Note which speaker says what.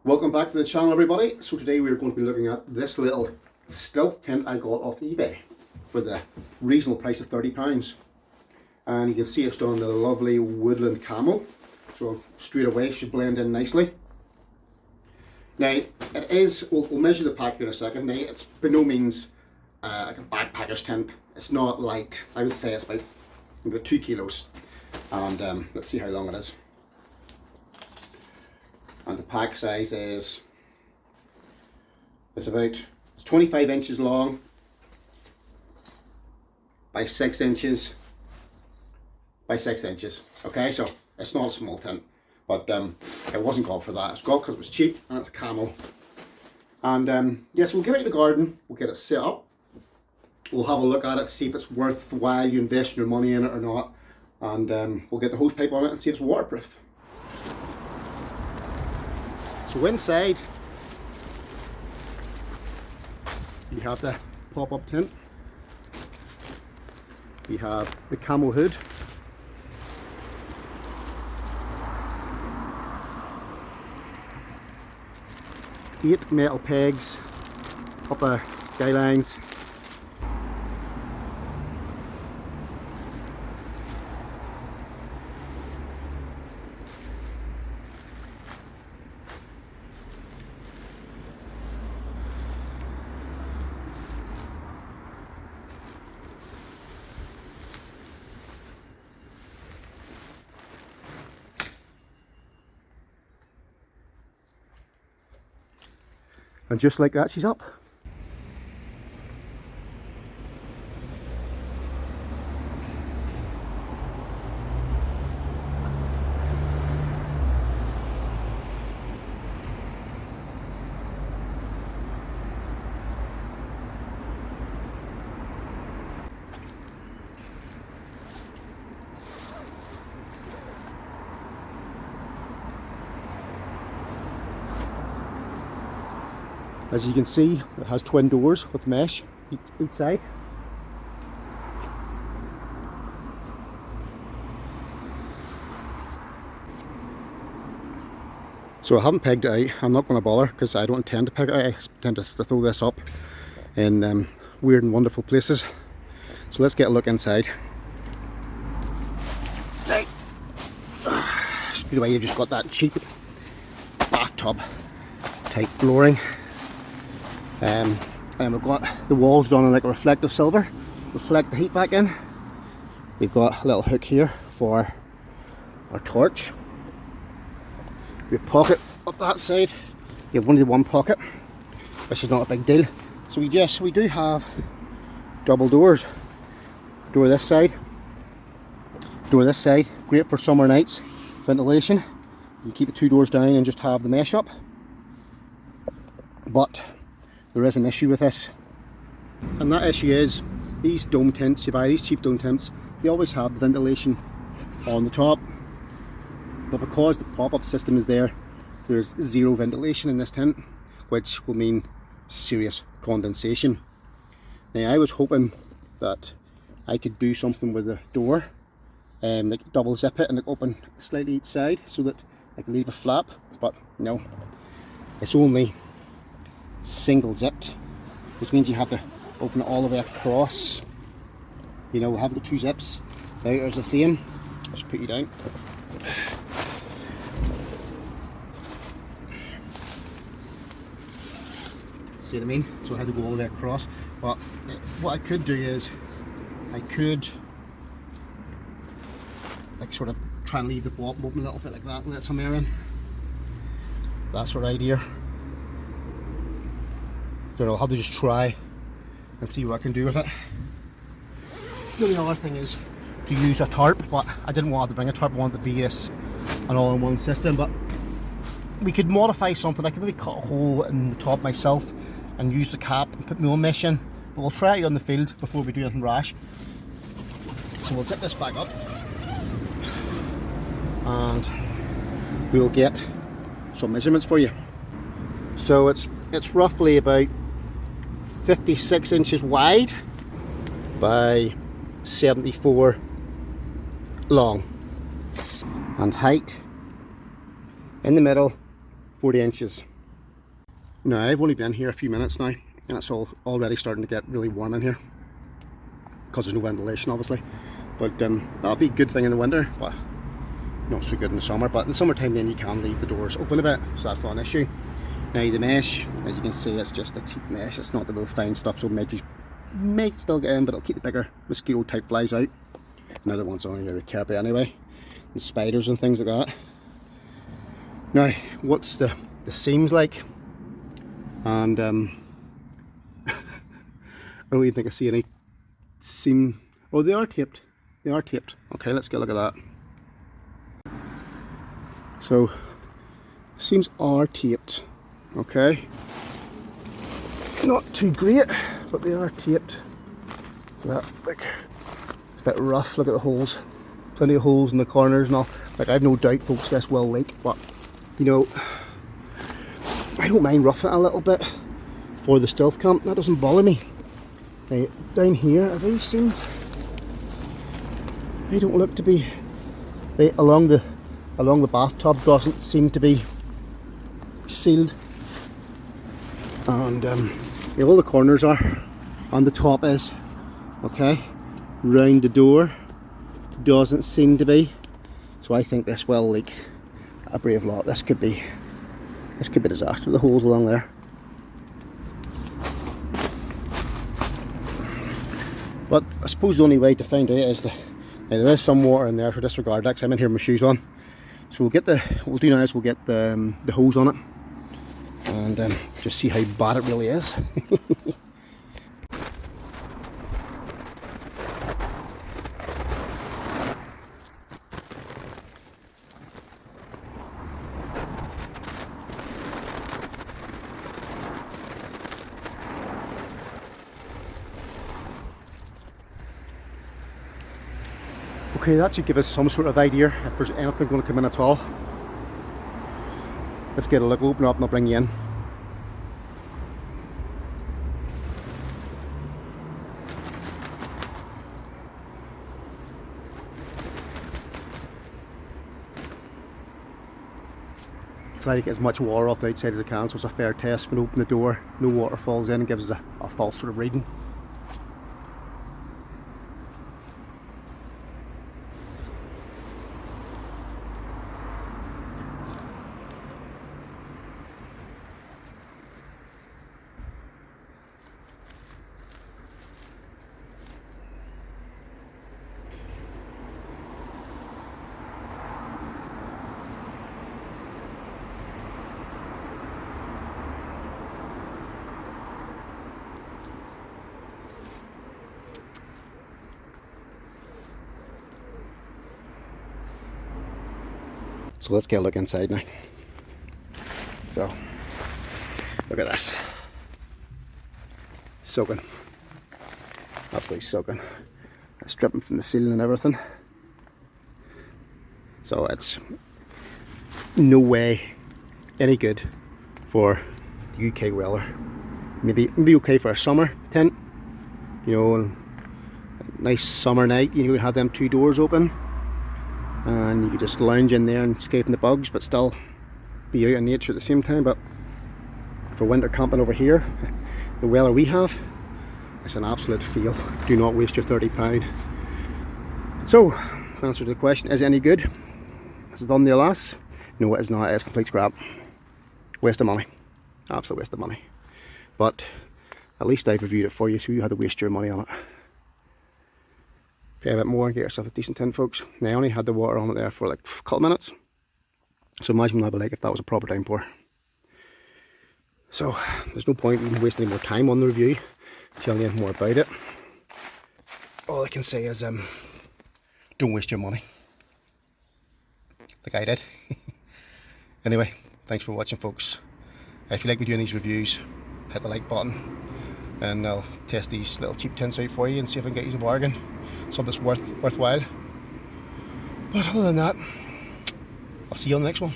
Speaker 1: Welcome back to the channel, everybody. So today we're going to be looking at this little stealth tent I got off eBay for the reasonable price of £30. And you can see it's done in the lovely woodland camo, so straight away should blend in nicely. Now it is, we'll measure the pack here in a second. Now it's by no means like a backpacker's tent. It's not light. I would say it's about 2 kilos. And let's see how long it is. And the pack size is, it's 25 inches long by 6 inches by 6 inches. Okay, so it's not a small tent, but it wasn't got for that. It's got because it was cheap and it's camo. And yes, we'll get it in the garden, we'll get it set up, we'll have a look at it, see if it's worthwhile you invest your money in it or not, and we'll get the hose pipe on it and see if it's waterproof. So inside, you have the pop-up tent, you have the camo hood, eight metal pegs, couple of guy lines, and just like that she's up. As you can see, it has twin doors with mesh each side. So I haven't pegged it out. I'm not going to bother because I don't intend to peg it out. I intend to throw this up in weird and wonderful places. So let's get a look inside. Right. Straight away you've just got that cheap bathtub type flooring. And we've got the walls done in like a reflective silver, reflect the heat back in. We've got a little hook here for our torch. We have a pocket up that side. You have only the one pocket, which is not a big deal. So we do have double doors. Door this side, door this side. Great for summer nights, ventilation. You keep the two doors down and just have the mesh up. But there is an issue with this, and that issue is these dome tents, you buy these cheap dome tents, they always have the ventilation on the top, but because the pop-up system is there, there's zero ventilation in this tent, which will mean serious condensation. Now I was hoping that I could do something with the door, like double zip it and like open slightly each side so that I could leave a flap, but no, it's only single zipped, which means you have to open it all the way across. You know, we'll have the two zips. The outer's the same. I'll just put you down. See what I mean? So I had to go all the way across. But what I could do is I could like sort of try and leave the bottom open a little bit like that, let some air in. That sort of idea. So I'll have to just try and see what I can do with it. The only other thing is to use a tarp, but I didn't want to bring a tarp. I wanted to be this an all-in-one system, but we could modify something. I could maybe cut a hole in the top myself and use the cap and put my own mesh in, but we'll try it on the field before we do anything rash. So we'll zip this back up and we'll get some measurements for you. So it's roughly about 56 inches wide by 74 long, and height in the middle 40 inches. Now I've only been here a few minutes now, and it's already starting to get really warm in here because there's no ventilation obviously, but that'll be a good thing in the winter, but not so good in the summer. But in the summertime then you can leave the doors open a bit, so that's not an issue. Now the mesh, as you can see, it's just a cheap mesh, it's not the real fine stuff, so midges might still get in, but it'll keep the bigger mosquito type flies out. Another ones I don't really care about anyway, and spiders and things like that. Now what's the seams like? And I don't even think I see any seam. Oh, they are taped. They are taped. Okay, let's get a look at that. So the seams are taped. Okay, not too great, but they are taped. That like it's a bit rough. Look at the holes. Plenty of holes in the corners and all. Like I've no doubt, folks, this will leak, but you know, I don't mind roughing it a little bit for the stealth camp. That doesn't bother me. Down here, are these seams? They don't look to be. Along the bathtub doesn't seem to be sealed, and all the corners are, and the top is. Okay, round the door doesn't seem to be. So I think this will leak a brave lot. This could be a disaster. The holes along there. But I suppose the only way to find out is now there is some water in there, so disregard that, 'cause I'm in here with my shoes on. So what we'll do now is we'll get the hose on it and just see how bad it really is. Okay, that should give us some sort of idea if there's anything going to come in at all. Let's get a look, open up and I'll bring you in. Try to get as much water off the outside as I can, so it's a fair test. When I open the door, no water falls in and gives us a false sort of reading. So let's get a look inside now. So, look at this. Soaking. Absolutely soaking. It's dripping from the ceiling and everything. So it's no way any good for the UK weather. Maybe okay for a summer tent. You know, a nice summer night, you could have them two doors open. And you could just lounge in there and escape from the bugs, but still be out in nature at the same time. But for winter camping over here, the weather we have, it's an absolute fail. Do not waste your £30. So, answer to the question, is it any good? Has it done the last? No, it is not. It is complete scrap. Waste of money. Absolute waste of money. But at least I've reviewed it for you, so you had to waste your money on it. Pay a bit more and get yourself a decent tent, folks. Now, I only had the water on it there for like a couple of minutes. So imagine what I'd be like if that was a proper downpour. So there's no point in wasting any more time on the review, telling you more about it. All I can say is don't waste your money. Like I did. Anyway, thanks for watching, folks. If you like me doing these reviews, hit the like button and I'll test these little cheap tents out for you and see if I can get you a bargain. Something that's worthwhile. But other than that, I'll see you on the next one.